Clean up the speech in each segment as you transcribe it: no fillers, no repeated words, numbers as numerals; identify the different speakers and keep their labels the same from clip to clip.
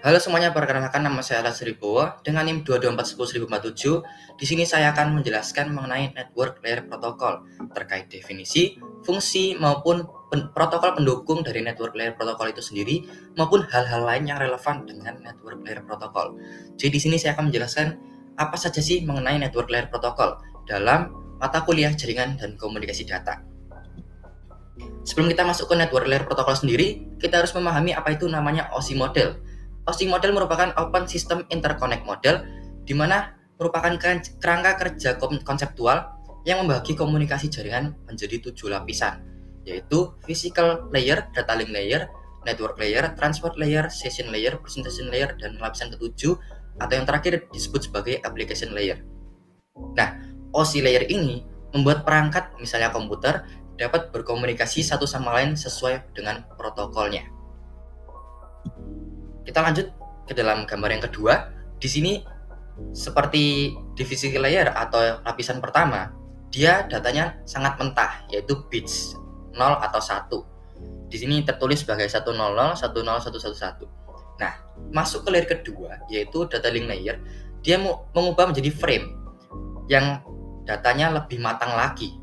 Speaker 1: Halo semuanya, perkenalkan nama saya Alas Ribowo dengan NIM 2241047. Di sini saya akan menjelaskan mengenai Network Layer Protocol terkait definisi, fungsi maupun protokol pendukung dari Network Layer Protocol itu sendiri maupun hal-hal lain yang relevan dengan Network Layer Protocol. Jadi di sini saya akan menjelaskan apa saja sih mengenai Network Layer Protocol dalam mata kuliah jaringan dan komunikasi data. Sebelum kita masuk ke Network Layer Protocol sendiri, kita harus memahami apa itu namanya OSI model. OSI model merupakan Open System Interconnect Model, di mana merupakan kerangka kerja konseptual yang membagi komunikasi jaringan menjadi 7 lapisan, yaitu Physical Layer, Data Link Layer, Network Layer, Transport Layer, Session Layer, Presentation Layer, dan lapisan ke-7 atau yang terakhir disebut sebagai Application Layer. Nah, OSI Layer ini membuat perangkat, misalnya komputer, dapat berkomunikasi satu sama lain sesuai dengan protokolnya. Kita lanjut ke dalam gambar yang kedua. Di sini seperti di physical layer atau lapisan pertama, dia datanya sangat mentah, yaitu bits 0 atau 1. Di sini tertulis sebagai 100 10111. Nah, masuk ke layer kedua, yaitu data link layer, dia mengubah menjadi frame yang datanya lebih matang lagi,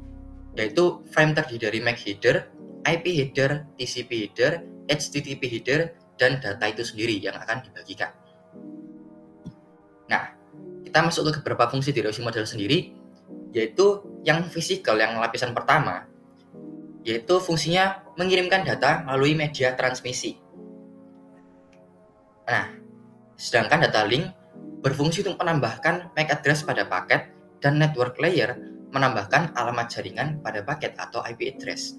Speaker 1: yaitu frame terdiri dari MAC header, IP header, TCP header, HTTP header, dan data itu sendiri yang akan dibagikan. Nah, kita masuk ke beberapa fungsi dari OSI model sendiri, yaitu yang physical, yang lapisan pertama, yaitu fungsinya mengirimkan data melalui media transmisi. Nah, sedangkan data link berfungsi untuk menambahkan MAC address pada paket, dan network layer menambahkan alamat jaringan pada paket atau IP address.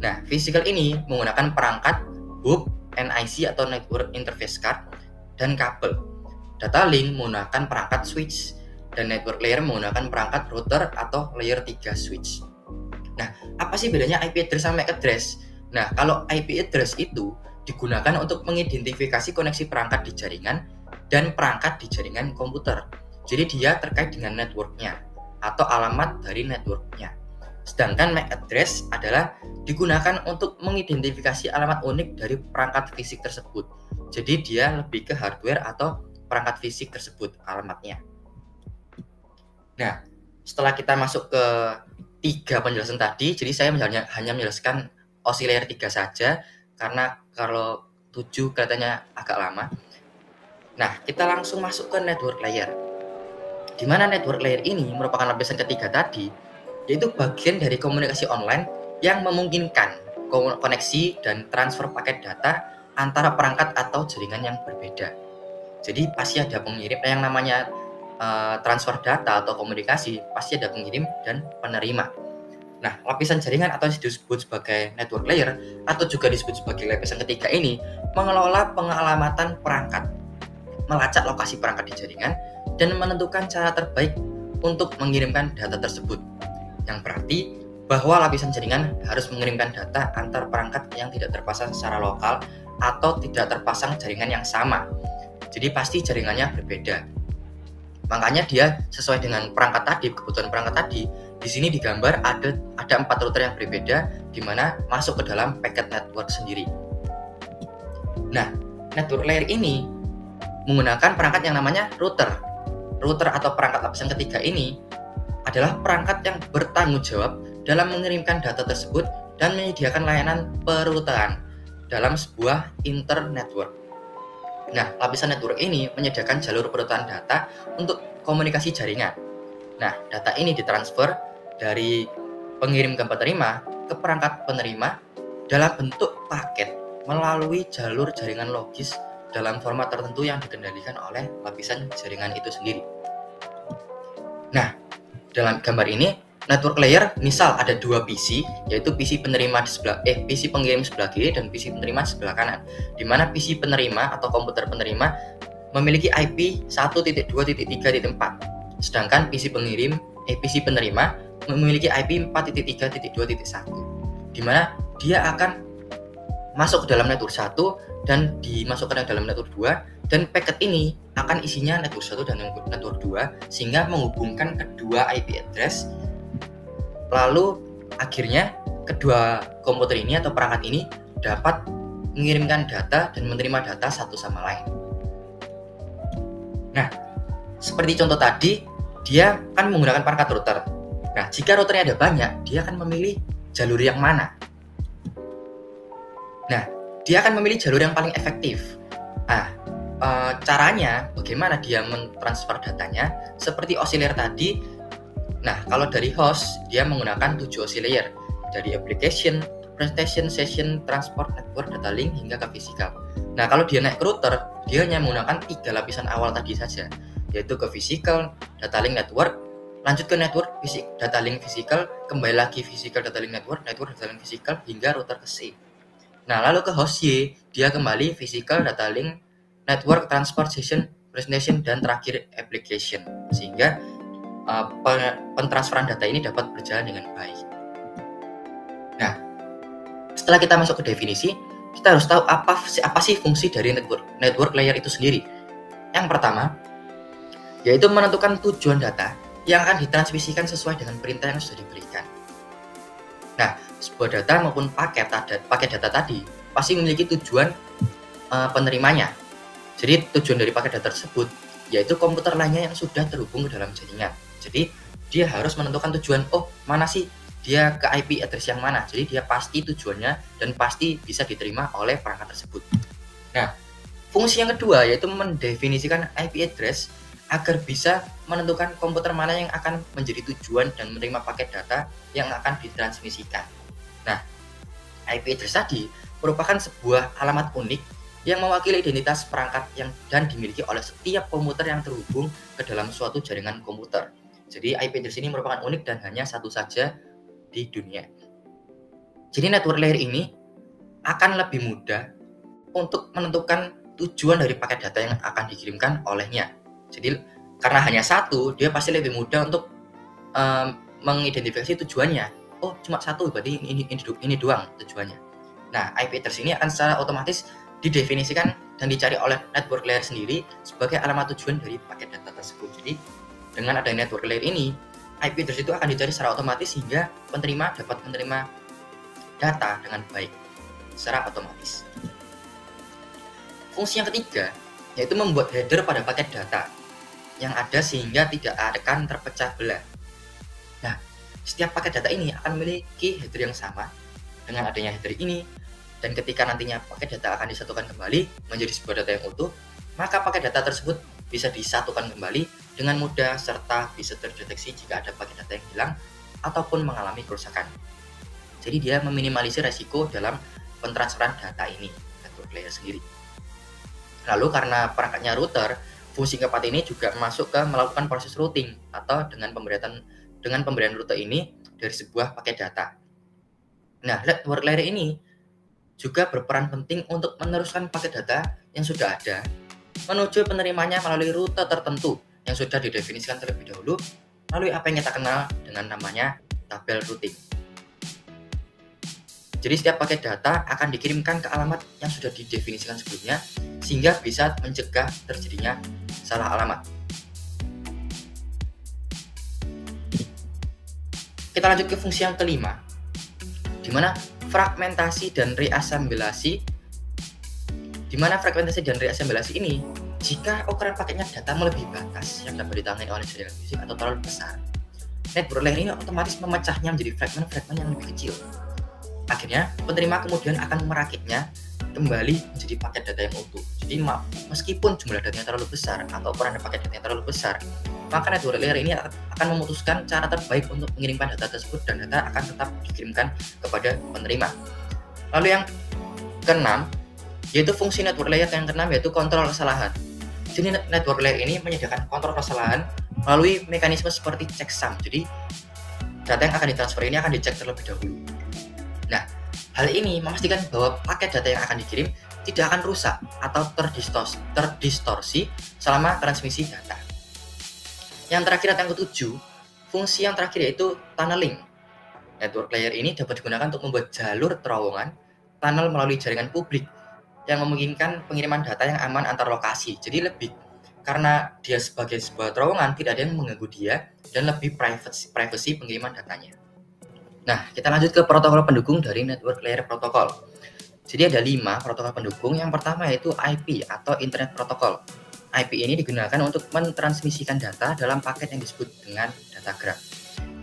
Speaker 1: Nah, physical ini menggunakan perangkat hub, NIC atau Network Interface Card, dan kabel. Data link menggunakan perangkat switch, dan network layer menggunakan perangkat router atau layer 3 switch. Nah, apa sih bedanya IP address sama MAC address? Nah, kalau IP address itu digunakan untuk mengidentifikasi koneksi perangkat di jaringan dan perangkat di jaringan komputer. Jadi dia terkait dengan networknya atau alamat dari networknya. Sedangkan MAC address adalah digunakan untuk mengidentifikasi alamat unik dari perangkat fisik tersebut. Jadi dia lebih ke hardware atau perangkat fisik tersebut alamatnya. Nah, setelah kita masuk ke 3 penjelasan tadi, jadi saya hanya menjelaskan OSI layer 3 saja, karena kalau 7 kelihatannya agak lama. Nah, kita langsung masuk ke network layer, di mana network layer ini merupakan lapisan ketiga tadi, yaitu bagian dari komunikasi online yang memungkinkan koneksi dan transfer paket data antara perangkat atau jaringan yang berbeda. Jadi pasti ada pengirim, yang namanya transfer data atau komunikasi, pasti ada pengirim dan penerima. Nah, lapisan jaringan atau yang disebut sebagai network layer atau juga disebut sebagai lapisan ketiga ini mengelola pengalamatan perangkat, melacak lokasi perangkat di jaringan, dan menentukan cara terbaik untuk mengirimkan data tersebut. Yang berarti bahwa lapisan jaringan harus mengirimkan data antar perangkat yang tidak terpasang secara lokal atau tidak terpasang jaringan yang sama. Jadi pasti jaringannya berbeda. Makanya dia sesuai dengan perangkat tadi, kebutuhan perangkat tadi. Di sini digambar ada 4 router yang berbeda, di mana masuk ke dalam packet network sendiri. Nah, network layer ini menggunakan perangkat yang namanya router. Router atau perangkat lapisan ketiga ini adalah perangkat yang bertanggung jawab dalam mengirimkan data tersebut dan menyediakan layanan peruteran dalam sebuah internetwork. Nah, lapisan network ini menyediakan jalur peruteran data untuk komunikasi jaringan. Nah, data ini ditransfer dari pengirim ke penerima ke perangkat penerima dalam bentuk paket melalui jalur jaringan logis dalam format tertentu yang dikendalikan oleh lapisan jaringan itu sendiri. Nah, dalam gambar ini, network layer misal ada 2 PC, yaitu PC penerima di sebelah PC pengirim sebelah kiri dan PC penerima sebelah kanan. Di mana PC penerima atau komputer penerima memiliki IP 1.2.3.4, sedangkan PC penerima memiliki IP 4.3.2.1, di mana dia akan masuk ke dalam network 1 dan dimasukkan ke dalam network 2, dan paket ini akan isinya network 1 dan network 2 sehingga menghubungkan kedua IP address. Lalu akhirnya kedua komputer ini atau perangkat ini dapat mengirimkan data dan menerima data satu sama lain. Nah, seperti contoh tadi, dia kan menggunakan perangkat router. Nah, jika routernya ada banyak, dia akan memilih jalur yang mana. Nah, dia akan memilih jalur yang paling efektif. Nah, caranya bagaimana dia mentransfer datanya seperti oscillator tadi. Nah, kalau dari host, dia menggunakan 7 oscillator dari application, presentation, session, transport, network, data link, hingga ke physical. Nah, kalau dia naik ke router, dia hanya menggunakan 3 lapisan awal tadi saja, yaitu ke physical, data link, network, lanjut ke network, data link, physical, kembali lagi physical, data link, network, data link, physical, hingga router ke C. Nah, lalu ke host Y, dia kembali physical, data link, network, transport, session, presentation, dan terakhir application, sehingga pentransferan data ini dapat berjalan dengan baik. Nah, setelah kita masuk ke definisi, kita harus tahu apa sih fungsi dari network layer itu sendiri. Yang pertama, yaitu menentukan tujuan data yang akan ditransmisikan sesuai dengan perintah yang sudah diberikan. Nah, sebuah data maupun paket data tadi pasti memiliki tujuan penerimanya. Jadi tujuan dari paket data tersebut yaitu komputer lainnya yang sudah terhubung ke dalam jaringan. Jadi dia harus menentukan tujuan, mana sih dia ke IP address yang mana. Jadi dia pasti tujuannya dan pasti bisa diterima oleh perangkat tersebut. Nah, fungsi yang kedua yaitu mendefinisikan IP address agar bisa menentukan komputer mana yang akan menjadi tujuan dan menerima paket data yang akan ditransmisikan. Nah, IP address tadi merupakan sebuah alamat unik yang mewakili identitas perangkat dan dimiliki oleh setiap komputer yang terhubung ke dalam suatu jaringan komputer. Jadi IP address ini merupakan unik dan hanya satu saja di dunia. Jadi network layer ini akan lebih mudah untuk menentukan tujuan dari paket data yang akan dikirimkan olehnya. Jadi karena hanya satu, dia pasti lebih mudah untuk mengidentifikasi tujuannya. Cuma satu, berarti ini doang tujuannya. Nah, IP address ini akan secara otomatis didefinisikan dan dicari oleh network layer sendiri sebagai alamat tujuan dari paket data tersebut. Jadi dengan adanya network layer ini, IP address itu akan dicari secara otomatis hingga penerima dapat menerima data dengan baik secara otomatis. Fungsi yang ketiga yaitu membuat header pada paket data yang ada sehingga tidak akan terpecah belah. Nah, setiap paket data ini akan memiliki header yang sama. Dengan adanya header ini, dan ketika nantinya paket data akan disatukan kembali menjadi sebuah data yang utuh, maka paket data tersebut bisa disatukan kembali dengan mudah serta bisa terdeteksi jika ada paket data yang hilang ataupun mengalami kerusakan. Jadi dia meminimalisir resiko dalam pentransferan data ini, network layer sendiri. Lalu karena perangkatnya router, fungsi keempat ini juga masuk ke melakukan proses routing atau dengan pemberian rute ini dari sebuah paket data. Nah, network layer ini juga berperan penting untuk meneruskan paket data yang sudah ada menuju penerimanya melalui rute tertentu yang sudah didefinisikan terlebih dahulu melalui apa yang kita kenal dengan namanya tabel routing. Jadi setiap paket data akan dikirimkan ke alamat yang sudah didefinisikan sebelumnya sehingga bisa mencegah terjadinya salah alamat. Kita lanjut ke fungsi yang kelima, di mana fragmentasi dan reasamblasi. Di mana fragmentasi dan reasamblasi ini, jika ukuran paketnya data melebihi batas yang dapat ditangani oleh jaringan fisik atau terlalu besar, network layer ini otomatis memecahnya menjadi fragmen-fragmen yang lebih kecil. Akhirnya, penerima kemudian akan merakitnya kembali menjadi paket data yang utuh. Jadi meskipun jumlah datanya terlalu besar atau ukuran paket datanya terlalu besar, maka network layer ini akan memutuskan cara terbaik untuk mengirimkan data tersebut dan data akan tetap dikirimkan kepada penerima. Lalu yang keenam, yaitu fungsi network layer yang keenam yaitu kontrol kesalahan. Jadi network layer ini menyediakan kontrol kesalahan melalui mekanisme seperti checksum. Jadi data yang akan ditransfer ini akan dicek terlebih dahulu. Nah, hal ini memastikan bahwa paket data yang akan dikirim tidak akan rusak atau terdistorsi selama transmisi data. Yang terakhir, yang ketujuh, fungsi yang terakhir yaitu tunneling. Network layer ini dapat digunakan untuk membuat jalur terowongan tunnel melalui jaringan publik yang memungkinkan pengiriman data yang aman antar lokasi. Jadi lebih karena dia sebagai sebuah terowongan, tidak ada yang mengganggu dia dan lebih privacy pengiriman datanya. Nah, kita lanjut ke protokol pendukung dari network layer protokol. Jadi ada 5 protokol pendukung. Yang pertama yaitu IP atau Internet Protocol. IP ini digunakan untuk mentransmisikan data dalam paket yang disebut dengan datagram.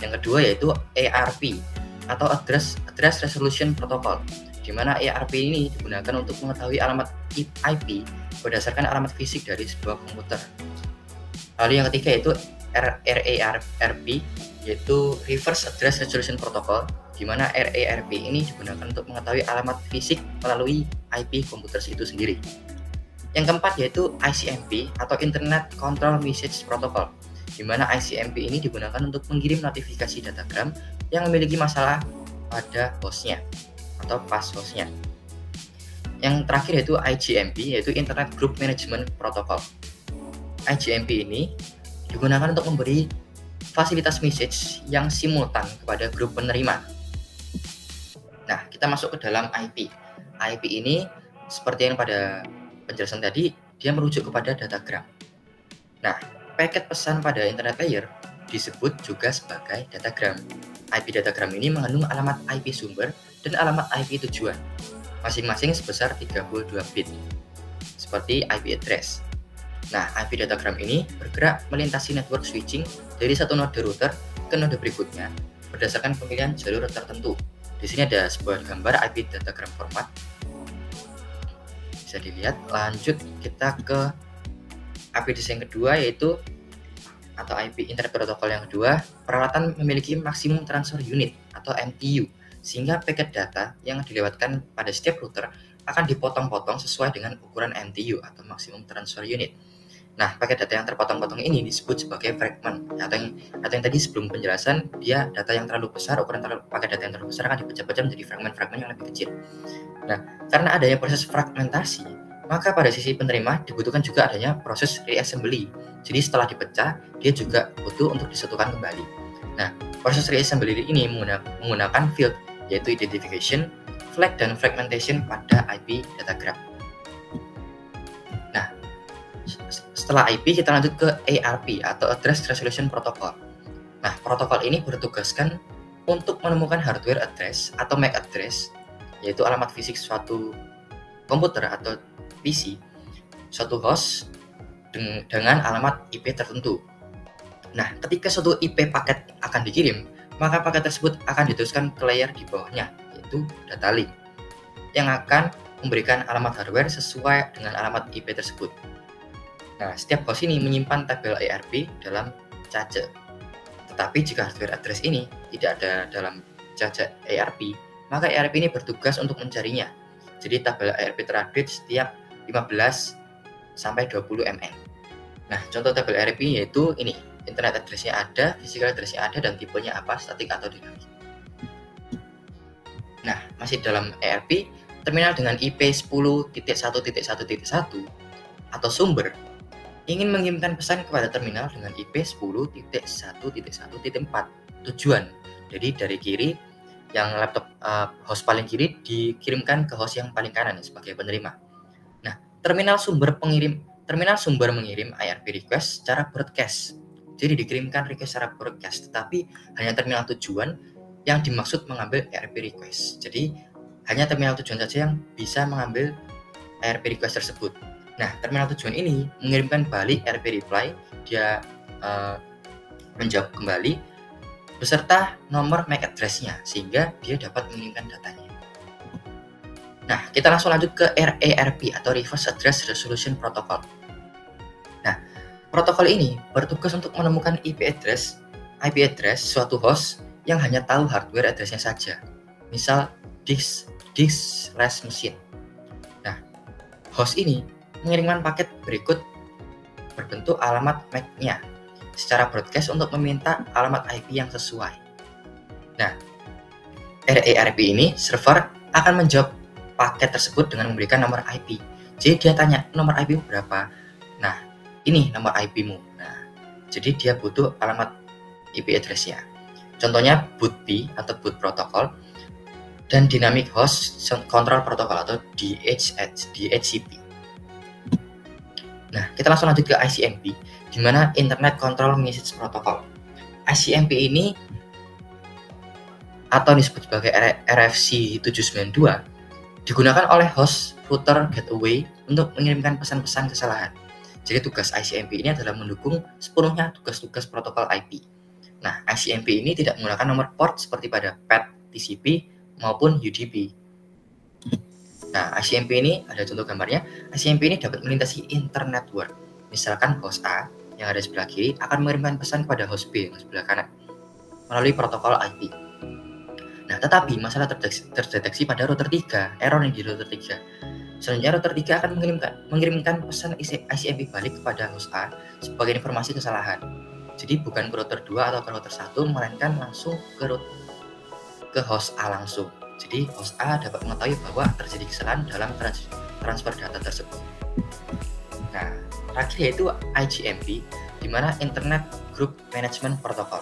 Speaker 1: Yang kedua yaitu ARP atau Address Resolution Protocol, di mana ARP ini digunakan untuk mengetahui alamat IP berdasarkan alamat fisik dari sebuah komputer. Lalu yang ketiga yaitu RARP, yaitu Reverse Address Resolution Protocol, di mana RARP ini digunakan untuk mengetahui alamat fisik melalui IP komputer itu sendiri. Yang keempat yaitu ICMP atau Internet Control Message Protocol, di mana ICMP ini digunakan untuk mengirim notifikasi datagram yang memiliki masalah pada hostnya atau pas hostnya. Yang terakhir yaitu IGMP, yaitu Internet Group Management Protocol. IGMP ini digunakan untuk memberi fasilitas message yang simultan kepada grup penerima. Nah, kita masuk ke dalam IP. IP ini seperti yang pada penjelasan tadi, dia merujuk kepada datagram. Nah, paket pesan pada internet layer disebut juga sebagai datagram. IP datagram ini mengandung alamat IP sumber dan alamat IP tujuan, masing-masing sebesar 32 bit, seperti IP address. Nah, IP datagram ini bergerak melintasi network switching dari satu node router ke node berikutnya berdasarkan pemilihan jalur tertentu. Di sini ada sebuah gambar IP datagram format. Bisa dilihat. Lanjut kita ke IP desain kedua, yaitu atau IP Internet Protocol yang kedua. Peralatan memiliki maksimum transfer unit atau MTU, sehingga paket data yang dilewatkan pada setiap router akan dipotong-potong sesuai dengan ukuran MTU atau maksimum transfer unit. Nah, paket data yang terpotong-potong ini disebut sebagai fragment, atau yang tadi sebelum penjelasan, dia data yang terlalu besar, paket data yang terlalu besar akan dipecah-pecah menjadi fragment-fragment yang lebih kecil. Nah, karena adanya proses fragmentasi, maka pada sisi penerima dibutuhkan juga adanya proses reassembly. Jadi setelah dipecah, dia juga butuh untuk disatukan kembali. Nah, proses reassembly ini menggunakan field, yaitu identification, flag, dan fragmentation pada IP datagram. Nah, setelah IP kita lanjut ke ARP atau Address Resolution Protocol. Nah, protokol ini bertugaskan untuk menemukan hardware address atau MAC address, yaitu alamat fisik suatu komputer atau PC, suatu host dengan alamat IP tertentu. Nah, ketika suatu IP paket akan dikirim, maka paket tersebut akan diteruskan ke layer di bawahnya, yaitu data link, yang akan memberikan alamat hardware sesuai dengan alamat IP tersebut. Nah, setiap host ini menyimpan tabel ARP dalam cache. Tetapi jika hardware address ini tidak ada dalam cache ARP, maka ARP ini bertugas untuk mencarinya. Jadi tabel ARP terupdate setiap 15 sampai 20 mm. Nah, contoh tabel ARP yaitu ini, internet address-nya ada, physical address-nya ada, dan tipenya apa, static atau dinamik. Nah, masih dalam ARP, terminal dengan IP 10.1.1.1 atau sumber ingin mengirimkan pesan kepada terminal dengan IP 10.1.1.4 tujuan. Jadi dari kiri, yang laptop host paling kiri dikirimkan ke host yang paling kanan sebagai penerima. Nah, terminal sumber mengirim IRP request secara broadcast. Jadi dikirimkan request secara broadcast, tetapi hanya terminal tujuan yang dimaksud mengambil IRP request. Jadi hanya terminal tujuan saja yang bisa mengambil IRP request tersebut. Nah, terminal tujuan ini mengirimkan balik IRP reply, dia menjawab kembali beserta nomor MAC address-nya, sehingga dia dapat mengirimkan datanya. Nah, kita langsung lanjut ke RARP atau Reverse Address Resolution Protocol. Nah, protokol ini bertugas untuk menemukan IP address suatu host yang hanya tahu hardware address-nya saja. Misal disk/machine. Nah, host ini mengirimkan paket berikut berbentuk alamat MAC-nya secara broadcast untuk meminta alamat IP yang sesuai. Nah, RARP ini server akan menjawab paket tersebut dengan memberikan nomor IP. Jadi dia tanya, nomor IP berapa? Nah, ini nomor IP-mu. Nah, jadi dia butuh alamat IP address-nya. Contohnya bootp atau boot protocol dan dynamic host control protocol atau DHCP. Nah, kita langsung lanjut ke ICMP, di mana Internet Control Message Protocol. ICMP ini atau disebut sebagai RFC 792 digunakan oleh host router gateway untuk mengirimkan pesan-pesan kesalahan. Jadi tugas ICMP ini adalah mendukung sepenuhnya tugas-tugas protokol IP. Nah, ICMP ini tidak menggunakan nomor port seperti pada PET, TCP, maupun UDP. Nah, ICMP ini ada contoh gambarnya. ICMP ini dapat melintasi internetwork. Misalkan host A yang ada di sebelah kiri akan mengirimkan pesan kepada host B yang sebelah kanan melalui protokol IP. Nah, tetapi masalah terdeteksi pada router 3, error yang di router 3. Selanjutnya router 3 akan mengirimkan pesan ICMP balik kepada host A sebagai informasi kesalahan. Jadi bukan ke router 2 atau ke router 1, melainkan langsung ke host A langsung. Jadi host A dapat mengetahui bahwa terjadi kesalahan dalam transfer data tersebut. Nah, terakhir yaitu IGMP, di mana Internet Group Management Protocol.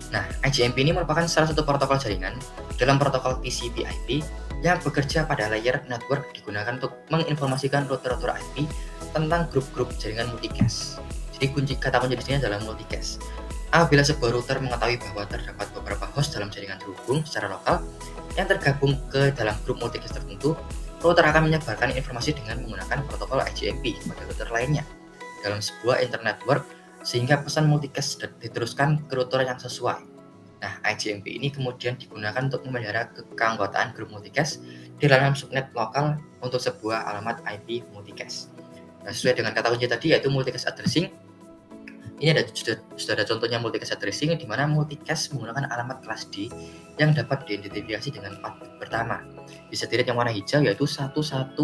Speaker 1: Nah, IGMP ini merupakan salah satu protokol jaringan dalam protokol TCP/IP yang bekerja pada layer network, digunakan untuk menginformasikan router-router IP tentang grup-grup jaringan multicast. Jadi kata kunci di sini adalah multicast. Apabila sebuah router mengetahui bahwa terdapat beberapa host dalam jaringan terhubung secara lokal yang tergabung ke dalam grup multicast tertentu, router akan menyebarkan informasi dengan menggunakan protokol IGMP pada router lainnya dalam sebuah internet network, sehingga pesan multicast diteruskan ke router yang sesuai. Nah, IGMP ini kemudian digunakan untuk memelihara keanggotaan grup multicast di dalam subnet lokal untuk sebuah alamat IP multicast. Nah, sesuai dengan kata kunci tadi yaitu multicast addressing. Ini sudah ada contohnya multicast addressing, di mana multicast menggunakan alamat kelas D yang dapat diidentifikasi dengan 4 bit pertama. Bisa dilihat yang warna hijau yaitu 111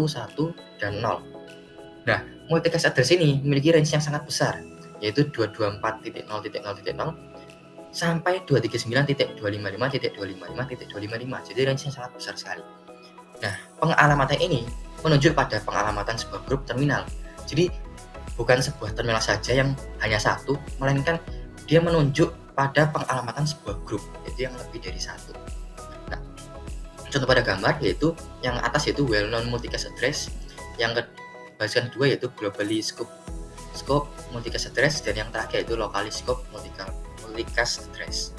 Speaker 1: dan 0. Nah, multicast address ini memiliki range yang sangat besar, yaitu 224.0.0.0 sampai 239.255.255.255. Jadi range yang sangat besar sekali. Nah, pengalamatan ini menunjuk pada pengalamatan sebuah grup terminal. Jadi bukan sebuah terminal saja yang hanya satu, melainkan dia menunjuk pada pengalamatan sebuah grup, yaitu yang lebih dari satu. Nah, contoh pada gambar yaitu yang atas yaitu well-known multicast address, yang barisan kedua yaitu globally scope multicast address, dan yang terakhir yaitu locally scope multicast address.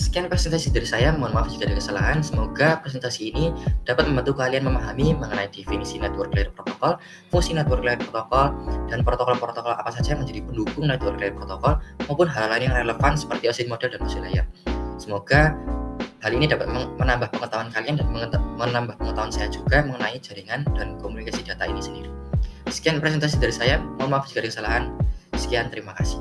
Speaker 1: Sekian presentasi dari saya, mohon maaf jika ada kesalahan. Semoga presentasi ini dapat membantu kalian memahami mengenai definisi network layer protocol, fungsi network layer protocol, dan protokol-protokol apa saja yang menjadi pendukung network layer protocol, maupun hal lain yang relevan seperti OSI model dan OSI layer. Semoga hal ini dapat menambah pengetahuan kalian dan menambah pengetahuan saya juga mengenai jaringan dan komunikasi data ini sendiri. Sekian presentasi dari saya, mohon maaf jika ada kesalahan. Sekian, terima kasih.